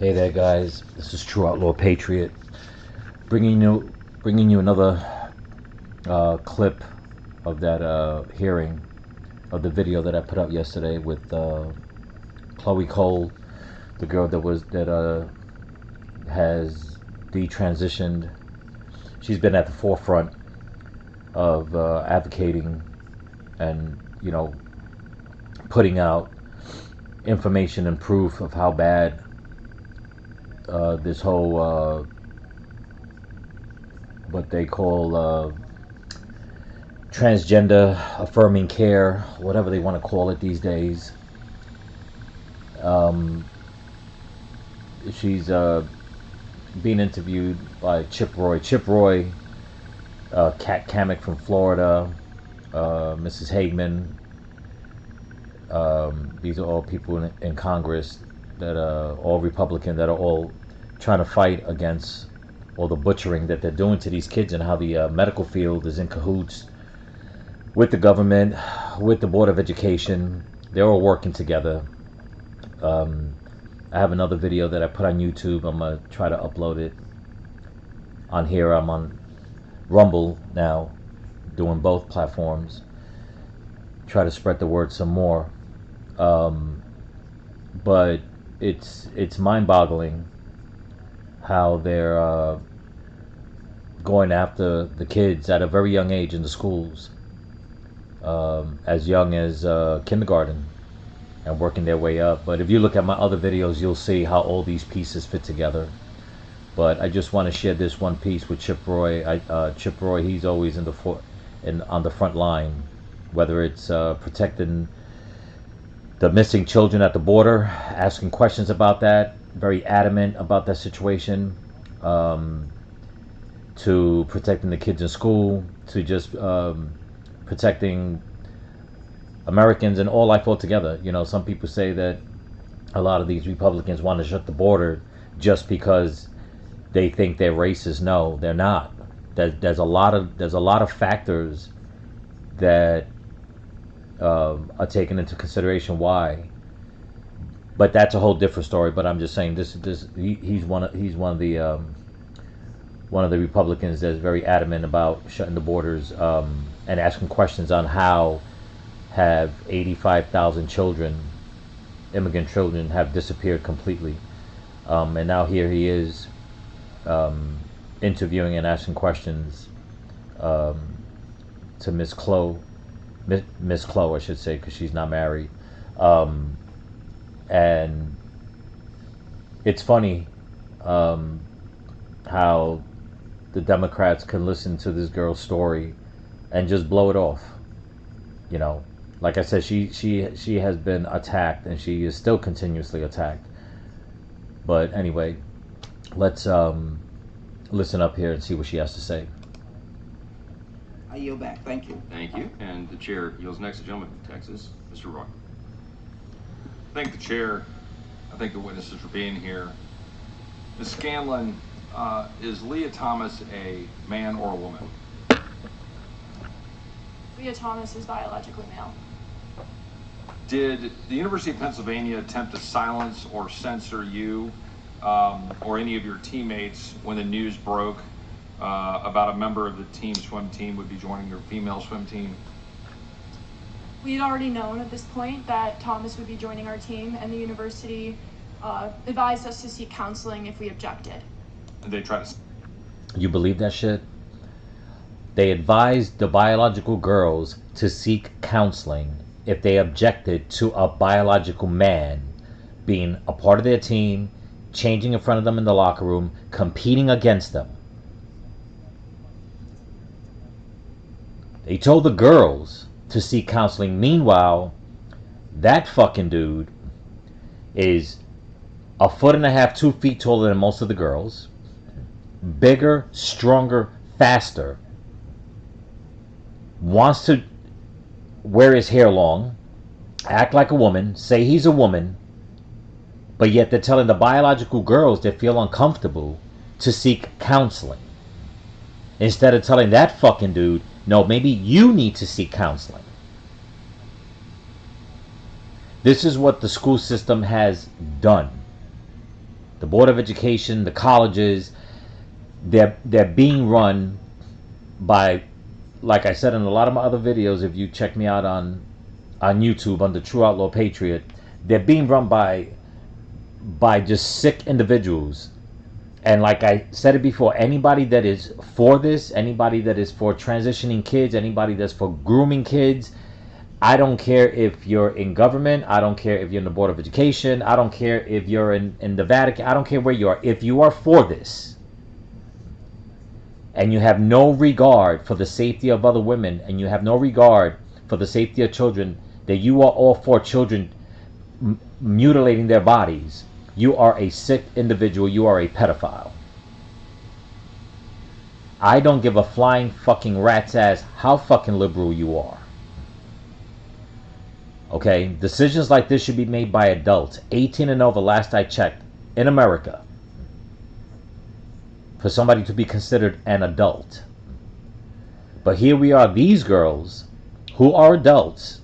Hey there, guys. This is True Outlaw Patriot, bringing you another clip of that hearing of the video that I put up yesterday with Chloe Cole, the girl that has detransitioned. She's been at the forefront of advocating and putting out information and proof of how bad this whole what they call transgender affirming care, whatever they want to call it these days. She's being interviewed by Chip Roy. Chip Roy, Kat Kamek from Florida, Mrs. Hagman. These are all people in Congress that are all Republican, that are all trying to fight against all the butchering that they're doing to these kids, and how the medical field is in cahoots with the government, with the Board of Education. They're all working together. I have another video that I put on YouTube. I'm going to try to upload it on here. I'm on Rumble now, doing both platforms. Try to spread the word some more. But it's mind-boggling how they're going after the kids at a very young age in the schools, as young as kindergarten, and working their way up. But if you look at my other videos, you'll see how all these pieces fit together. But I just want to share this one piece with Chip Roy. Chip Roy, he's always on the front line, whether it's protecting the missing children at the border, asking questions about that, very adamant about that situation, to protecting the kids in school, to just protecting Americans and all life altogether. Some people say that a lot of these Republicans want to shut the border just because they think they're racist. No, they're not. There's a lot of factors that are taken into consideration why. But that's a whole different story. But I'm just saying he's one of the Republicans that's very adamant about shutting the borders, and asking questions on how have 85,000 children, immigrant children, have disappeared completely. And now here he is, interviewing and asking questions to Miss Chloe, I should say, because she's not married. And it's funny how the Democrats can listen to this girl's story and just blow it off. Like I said, she has been attacked, and she is still continuously attacked. But anyway, let's listen up here and see what she has to say. I yield back. Thank you. Thank you. And the chair yields next to the gentleman from Texas, Mr. Roy. Thank the chair. I thank the witnesses for being here. Ms. Scanlon, is Leah Thomas a man or a woman? Leah Thomas is biologically male. Did the University of Pennsylvania attempt to silence or censor you or any of your teammates when the news broke about a member of the team swim team would be joining your female swim team? We had already known at this point that Thomas would be joining our team, and the university advised us to seek counseling if we objected. And they tried to... You believe that shit? They advised the biological girls to seek counseling if they objected to a biological man being a part of their team, changing in front of them in the locker room, competing against them. They told the girls to seek counseling. Meanwhile, that fucking dude is 1.5 feet, 2 feet taller than most of the girls, bigger, stronger, faster, wants to wear his hair long, act like a woman, say he's a woman, but yet they're telling the biological girls that feel uncomfortable to seek counseling. Instead of telling that fucking dude, no, maybe you need to seek counseling. This is what the school system has done. the Board of Education, the colleges, they're being run by, like I said in a lot of my other videos, if you check me out on YouTube under True Outlaw Patriot, they're being run by just sick individuals. And like I said it before, anybody that is for this, anybody that is for transitioning kids, anybody that's for grooming kids, I don't care if you're in government, I don't care if you're in the Board of Education, I don't care if you're in the Vatican, I don't care where you are. If you are for this, and you have no regard for the safety of other women, and you have no regard for the safety of children, that you are all for children mutilating their bodies, you are a sick individual, you are a pedophile. I don't give a flying fucking rat's ass how fucking liberal you are. Okay, decisions like this should be made by adults, 18 and over, last I checked, in America, for somebody to be considered an adult. But here we are, these girls who are adults,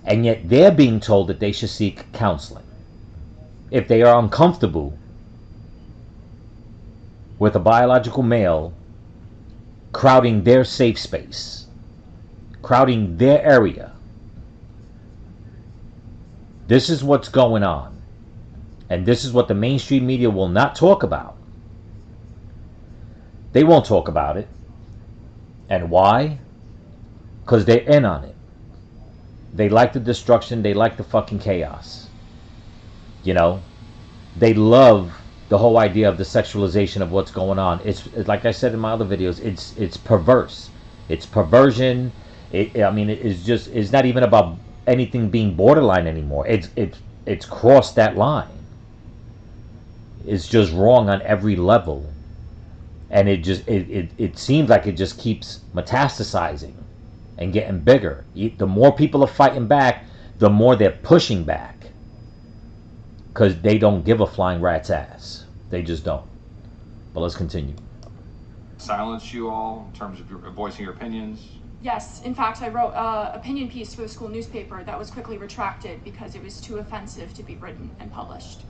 and yet they're being told that they should seek counseling if they are uncomfortable with a biological male crowding their safe space, crowding their area. This is what's going on. And this is what the mainstream media will not talk about. They won't talk about it. And why? Because they're in on it. They like the destruction. They like the fucking chaos. You know? They love the whole idea of the sexualization of what's going on. It's like I said in my other videos, it's perverse. It's perversion. It's not even about anything being borderline anymore. It's crossed that line. It's just wrong on every level. And it seems like it just keeps metastasizing and getting bigger. The more people are fighting back, the more they're pushing back. Because they don't give a flying rat's ass. They just don't. But let's continue. Silence you all in terms of voicing your opinions? Yes, in fact, I wrote an opinion piece for the school newspaper that was quickly retracted because it was too offensive to be written and published.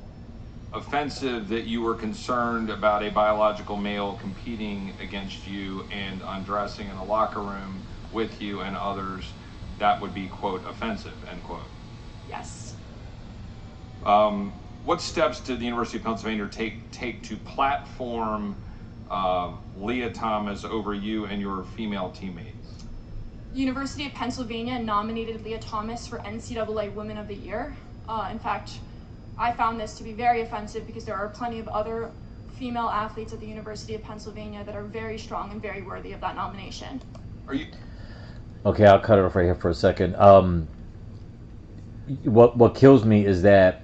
Offensive that you were concerned about a biological male competing against you and undressing in the locker room with you and others, that would be, quote, offensive, end quote. Yes. What steps did the University of Pennsylvania take to platform Lia Thomas over you and your female teammates? University of Pennsylvania nominated Lia Thomas for NCAA Women of the Year. In fact, I found this to be very offensive because there are plenty of other female athletes at the University of Pennsylvania that are very strong and very worthy of that nomination. Are you? Okay, I'll cut it off right here for a second. What kills me is that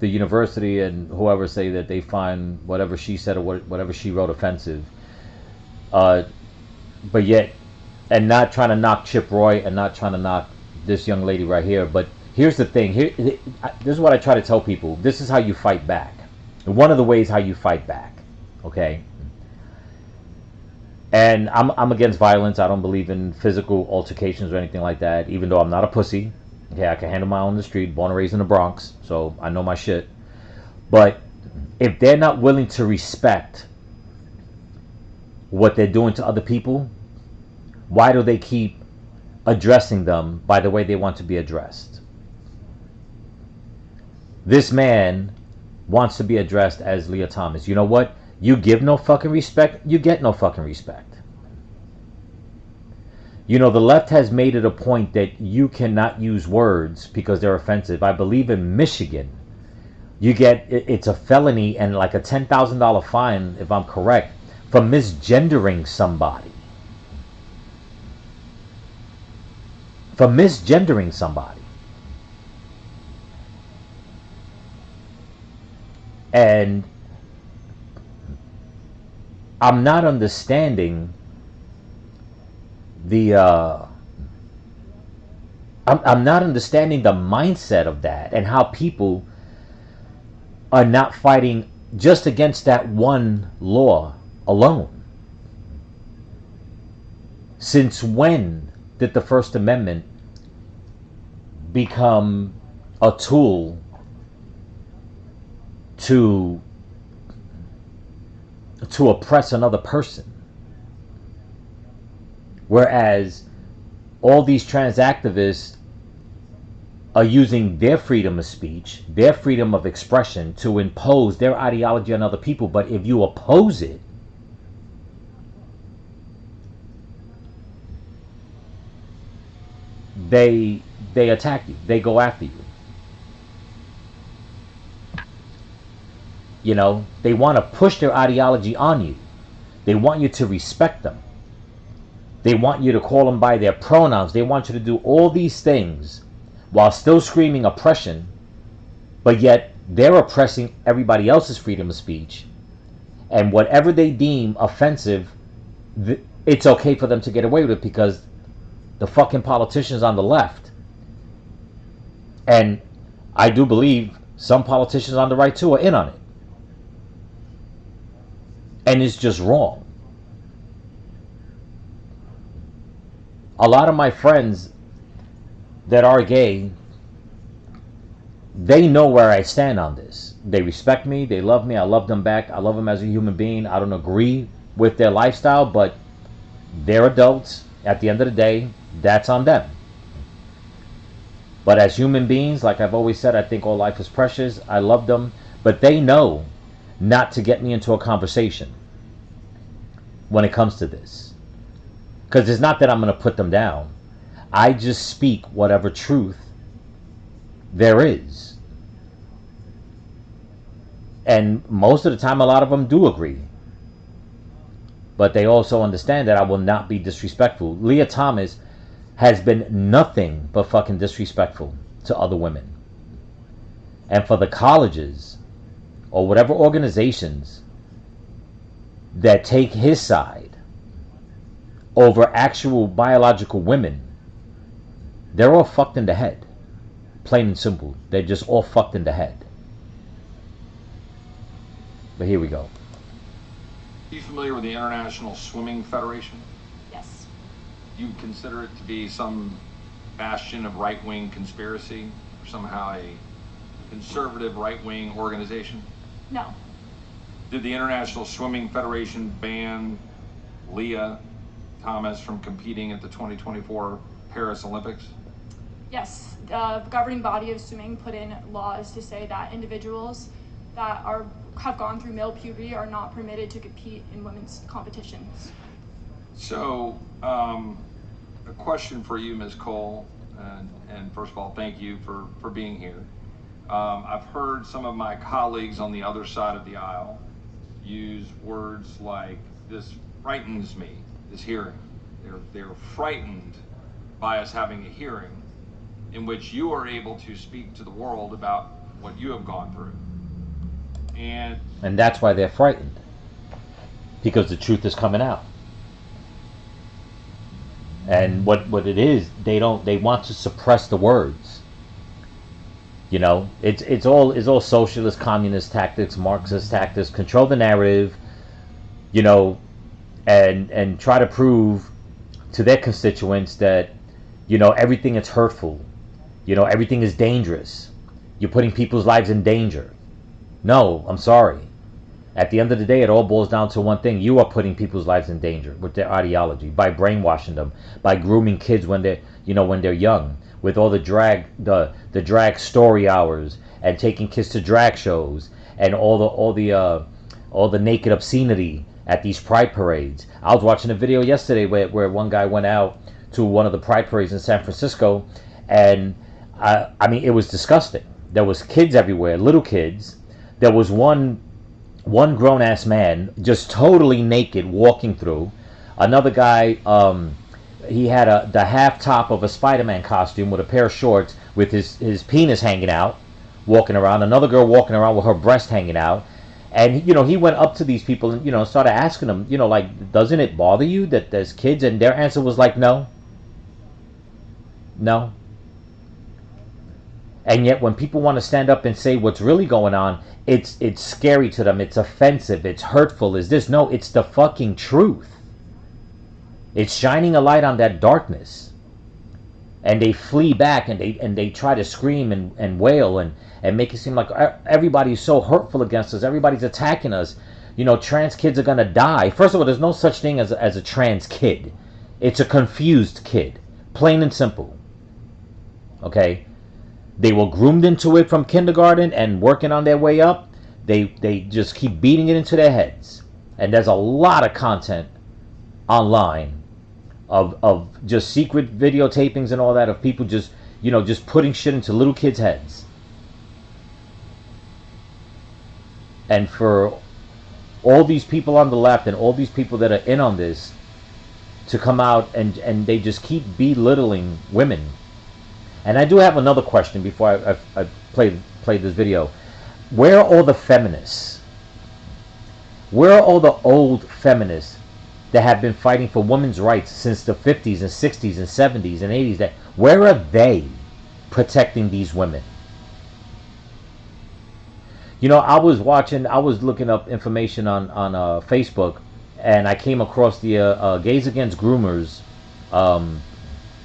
the university and whoever say that they find whatever she said or whatever she wrote offensive, but yet, and not trying to knock Chip Roy and not trying to knock this young lady right here, but here's the thing. This is what I try to tell people. This is how you fight back. One of the ways how you fight back. Okay. And I'm against violence. I don't believe in physical altercations or anything like that, even though I'm not a pussy. Okay, I can handle my own in the street, born and raised in the Bronx, so I know my shit. But if they're not willing to respect what they're doing to other people, why do they keep addressing them by the way they want to be addressed? This man wants to be addressed as Lia Thomas. You know what? You give no fucking respect, you get no fucking respect. You know, the left has made it a point that you cannot use words because they're offensive. I believe in Michigan, it's a felony and like a $10,000 fine, if I'm correct, for misgendering somebody. For misgendering somebody. And I'm not understanding I'm not understanding the mindset of that and how people are not fighting just against that one law alone. Since when did the First Amendment become a tool to oppress another person. Whereas all these trans activists are using their freedom of speech, their freedom of expression to impose their ideology on other people. But if you oppose it, they attack you. They go after you. You know, they want to push their ideology on you. They want you to respect them. They want you to call them by their pronouns. They want you to do all these things while still screaming oppression, but yet they're oppressing everybody else's freedom of speech. And whatever they deem offensive, it's okay for them to get away with it because the fucking politicians on the left, and I do believe some politicians on the right too, are in on it. And it's just wrong. A lot of my friends that are gay, they know where I stand on this. They respect me. They love me. I love them back. I love them as a human being. I don't agree with their lifestyle, but they're adults. At the end of the day, that's on them. But as human beings, like I've always said, I think all life is precious. I love them. But they know not to get me into a conversation when it comes to this. Because it's not that I'm going to put them down. I just speak whatever truth there is. And most of the time, a lot of them do agree. But they also understand that I will not be disrespectful. Leah Thomas has been nothing but fucking disrespectful to other women. And for the colleges or whatever organizations that take his side over actual biological women, they're all fucked in the head. Plain and simple. They're just all fucked in the head. But here we go. Are you familiar with the International Swimming Federation? Yes. Do you consider it to be some bastion of right-wing conspiracy or somehow a conservative right-wing organization? No. Did the International Swimming Federation ban Leah Thomas from competing at the 2024 Paris Olympics? Yes. The governing body of swimming put in laws to say that individuals that have gone through male puberty are not permitted to compete in women's competitions. So, a question for you, Ms. Cole, and first of all, thank you for being here. I've heard some of my colleagues on the other side of the aisle use words like, this frightens me, this hearing. They're frightened by us having a hearing in which you are able to speak to the world about what you have gone through. And that's why they're frightened. Because the truth is coming out. And what it is, they want to suppress the words. You know, it's all socialist, communist tactics, Marxist tactics, control the narrative, you know, and try to prove to their constituents that, you know, everything is hurtful. You know, everything is dangerous. You're putting people's lives in danger. No, I'm sorry. At the end of the day, it all boils down to one thing. You are putting people's lives in danger with their ideology, by brainwashing them, by grooming kids when they're young, with all the drag story hours and taking kids to drag shows and all the naked obscenity at these pride parades. I was watching a video yesterday where one guy went out to one of the pride parades in San Francisco, and I mean, it was disgusting. There was kids everywhere, little kids. There was one grown-ass man just totally naked walking through. Another guy, he had the half top of a Spider-Man costume with a pair of shorts with his penis hanging out, walking around. Another girl walking around with her breast hanging out. And, you know, he went up to these people and, you know, started asking them, you know, like, doesn't it bother you that there's kids? And their answer was like, no. No. And yet when people want to stand up and say what's really going on, it's scary to them. It's offensive. It's hurtful. Is this? No, it's the fucking truth. It's shining a light on that darkness. and they flee back, and they try to scream and wail and make it seem like everybody's so hurtful against us, everybody's attacking us. You know, trans kids are gonna die. First of all, there's no such thing as a trans kid. It's a confused kid, plain and simple. Okay, they were groomed into it from kindergarten and working on their way up. They just keep beating it into their heads, and there's a lot of content online of just secret videotapings and all that of people just, you know, just putting shit into little kids' heads. And for all these people on the left and all these people that are in on this to come out and they just keep belittling women. And I do have another question before I play this video. Where are all the feminists? Where are all the old feminists that have been fighting for women's rights since the 50s and 60s and 70s and 80s? Where are they protecting these women? You know, I was looking up information on Facebook, and I came across the Gays Against Groomers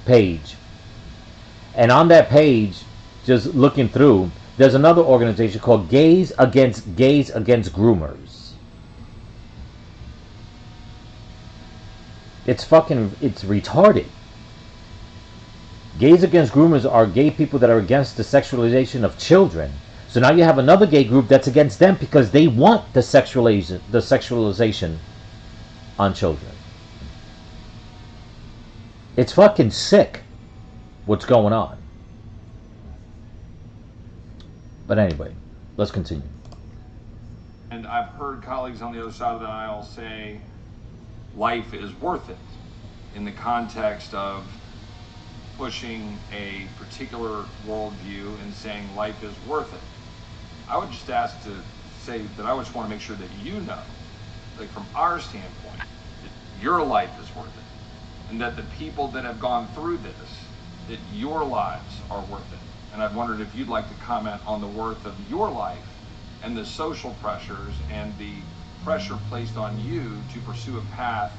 page. And on that page, just looking through, there's another organization called Gays Against Groomers. It's retarded. Gays Against Groomers are gay people that are against the sexualization of children. So now you have another gay group that's against them because they want the sexualization on children. It's fucking sick what's going on. But anyway, let's continue. And I've heard colleagues on the other side of the aisle say life is worth it in the context of pushing a particular worldview and saying life is worth it. I would just ask to say that I just want to make sure that you know, like from our standpoint, that your life is worth it. And that the people that have gone through this, that your lives are worth it. And I've wondered if you'd like to comment on the worth of your life and the social pressures and the pressure placed on you to pursue a path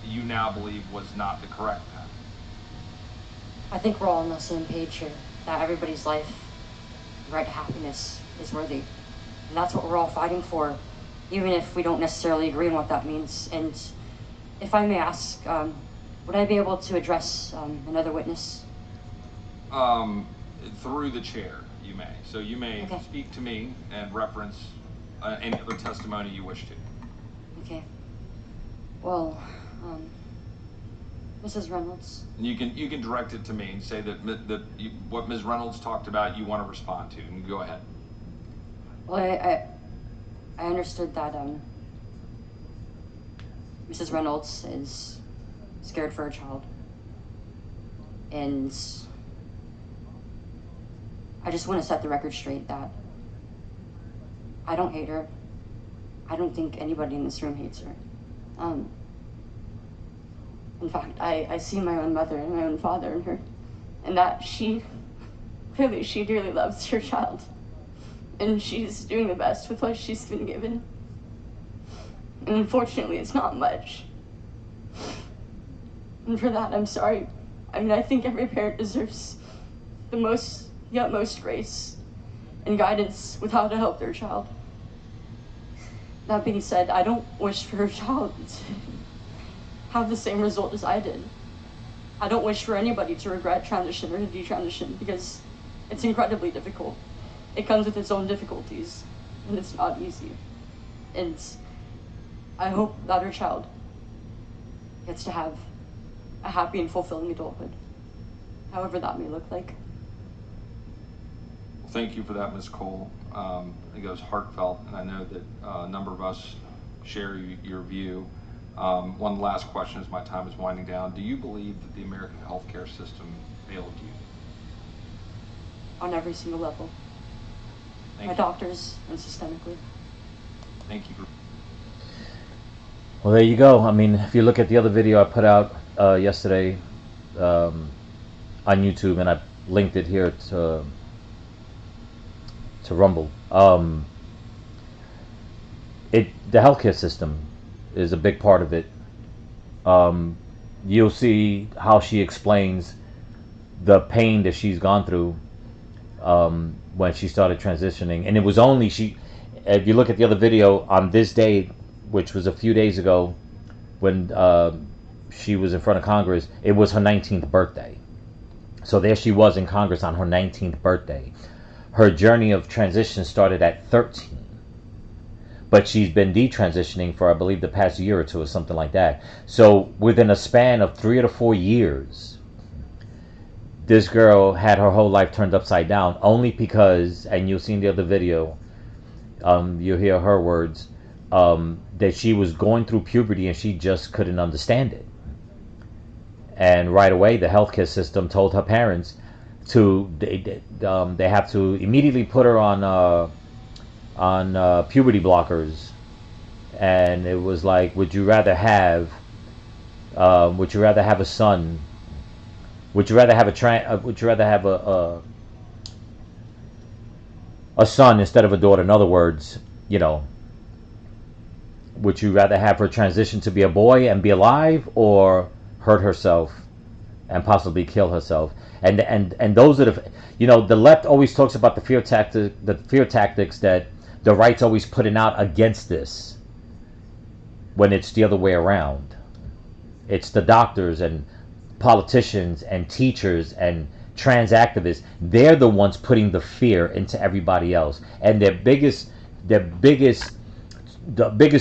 that you now believe was not the correct path. I think we're all on the same page here, that everybody's life, right to happiness, is worthy. And that's what we're all fighting for, even if we don't necessarily agree on what that means. And if I may ask, would I be able to address another witness? Through the chair, you may. So you may speak to me and reference any other testimony you wish to. Okay. Well, Mrs. Reynolds. And you can direct it to me and say that what Ms. Reynolds talked about you want to respond to, and go ahead. Well, I understood that Mrs. Reynolds is scared for her child, and I just want to set the record straight that I don't hate her. I don't think anybody in this room hates her. In fact, I see my own mother and my own father in her, and that she dearly loves her child, and she's doing the best with what she's been given. And unfortunately, it's not much. And for that, I'm sorry. I mean, I think every parent deserves the utmost grace and guidance with how to help their child. That being said, I don't wish for her child to have the same result as I did. I don't wish for anybody to regret transition or to detransition, because it's incredibly difficult. It comes with its own difficulties, and it's not easy. And I hope that her child gets to have a happy and fulfilling adulthood, however that may look like. Well, thank you for that, Ms. Cole. I think it was heartfelt, and I know that a number of us share your view. One last question as my time is winding down. Do you believe that the American healthcare system failed you? On every single level. Thank My you. doctors and systemically. Thank you. Well, there you go. I mean, if you look at the other video I put out yesterday on YouTube, and I linked it here to Rumble. The healthcare system is a big part of it. You'll see how she explains the pain that she's gone through when she started transitioning. And it was only if you look at the other video on this day, which was a few days ago, when she was in front of Congress, it was her 19th birthday. So there she was in Congress on her 19th birthday. Her journey of transition started at 13. But she's been detransitioning for, I believe, the past year or two or something like that. So within a span of 3 to 4 years, this girl had her whole life turned upside down, only because, and you'll see in the other video, you'll hear her words, that she was going through puberty and she just couldn't understand it. And right away, the healthcare system told her parents they have to immediately put her on puberty blockers. And it was like, would you rather have a son? Would you rather have a son instead of a daughter? In other words, would you rather have her transition to be a boy and be alive, or hurt herself and possibly kill herself? And those are the left always talks about the fear tactics that the right's always putting out against this, when it's the other way around. It's the doctors and politicians and teachers and trans activists. They're the ones putting the fear into everybody else. And the biggest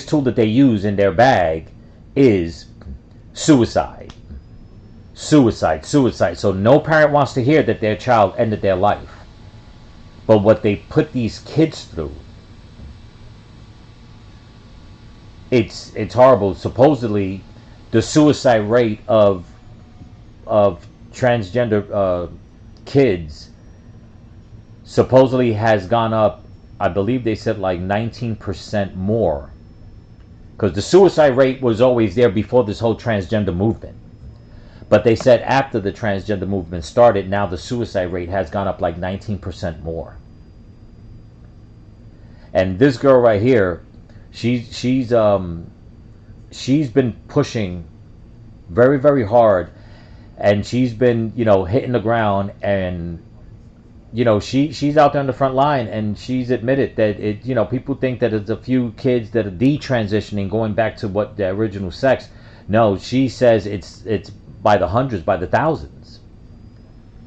tool that they use in their bag is suicide. So no parent wants to hear that their child ended their life. But what they put these kids through, it's horrible. Supposedly, the suicide rate of transgender kids supposedly has gone up. I believe they said like 19% more, because the suicide rate was always there before this whole transgender movement. But they said after the transgender movement started, now the suicide rate has gone up like 19% more. And this girl right here, she's been pushing very, very hard, and she's been hitting the ground, and she's out there on the front line, and she's admitted that people think that it's a few kids that are detransitioning, going back to what the original sex. No, she says it's by the hundreds, by the thousands.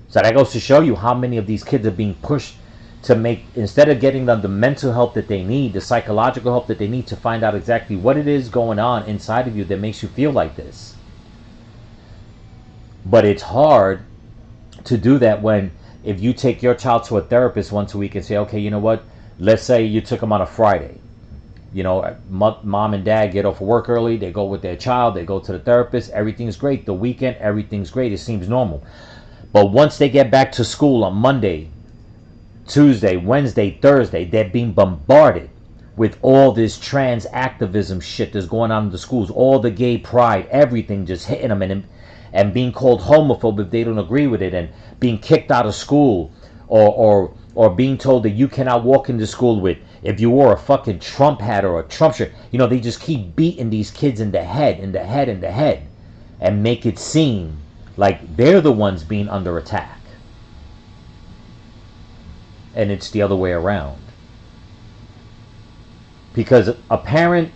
So that goes to show you how many of these kids are being pushed to make, instead of getting them the mental help that they need, the psychological help that they need to find out exactly what it is going on inside of you that makes you feel like this. But it's hard to do that if you take your child to a therapist once a week and say, okay, you know what? Let's say you took them on a Friday. Mom and dad get off of work early. They go with their child. They go to the therapist. Everything's great. The weekend, everything's great. It seems normal. But once they get back to school on Monday, Tuesday, Wednesday, Thursday, they're being bombarded with all this trans activism shit that's going on in the schools. All the gay pride, everything just hitting them, and being called homophobe if they don't agree with it, and being kicked out of school, or being told that you cannot walk into school if you wore a fucking Trump hat or a Trump shirt. They just keep beating these kids in the head, and make it seem like they're the ones being under attack. And it's the other way around. Because a parent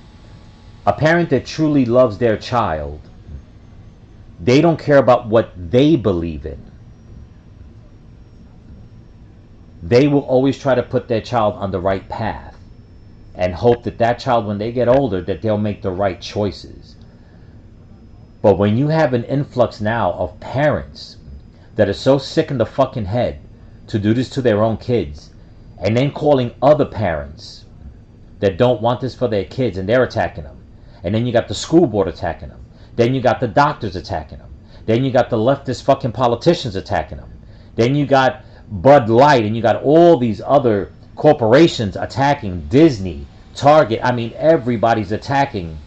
that truly loves their child, they don't care about what they believe in. They will always try to put their child on the right path and hope that child, when they get older, that they'll make the right choices. But when you have an influx now of parents that are so sick in the fucking head to do this to their own kids, and then calling other parents that don't want this for their kids, and they're attacking them, and then you got the school board attacking them, then you got the doctors attacking them, then you got the leftist fucking politicians attacking them, then you got Bud Light, and you got all these other corporations attacking, Disney, Target. I mean, everybody's attacking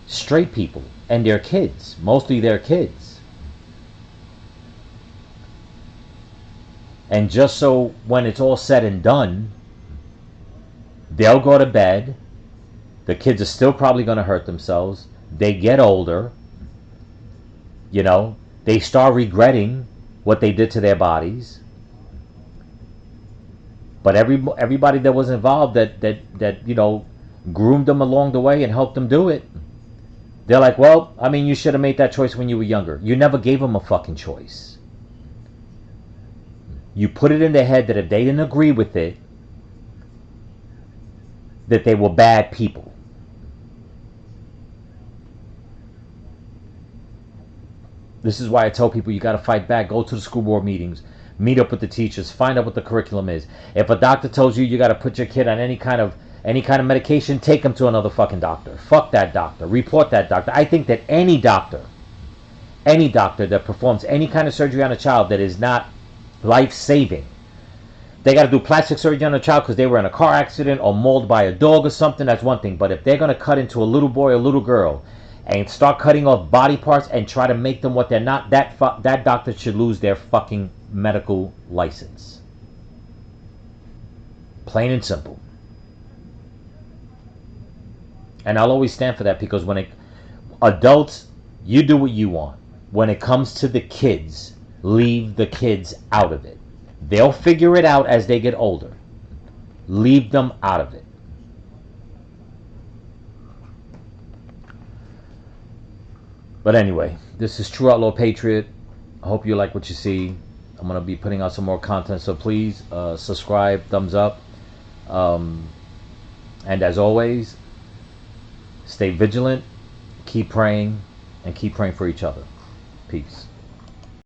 straight people and their kids, mostly their kids. And just so when it's all said and done, they'll go to bed, the kids are still probably going to hurt themselves, they get older, they start regretting what they did to their bodies. But everybody that was involved that you know, groomed them along the way and helped them do it, they're like, well, I mean, you should have made that choice when you were younger. You never gave them a fucking choice. You put it in their head that if they didn't agree with it, that they were bad people. This is why I tell people you got to fight back. Go to the school board meetings. Meet up with the teachers. Find out what the curriculum is. If a doctor tells you you got to put your kid on any kind of medication, take them to another fucking doctor. Fuck that doctor. Report that doctor. I think that any doctor that performs any kind of surgery on a child that is not life-saving, they got to do plastic surgery on a child because they were in a car accident or mauled by a dog or something, that's one thing. But if they're going to cut into a little boy or little girl and start cutting off body parts and try to make them what they're not, that doctor should lose their fucking medical license. Plain and simple. And I'll always stand for that, because when adults, you do what you want. When it comes to the kids, leave the kids out of it. They'll figure it out as they get older. Leave them out of it. But anyway, this is True Outlaw Patriot. I hope you like what you see. I'm going to be putting out some more content, so please subscribe, thumbs up. And as always, stay vigilant, keep praying, and keep praying for each other. Peace.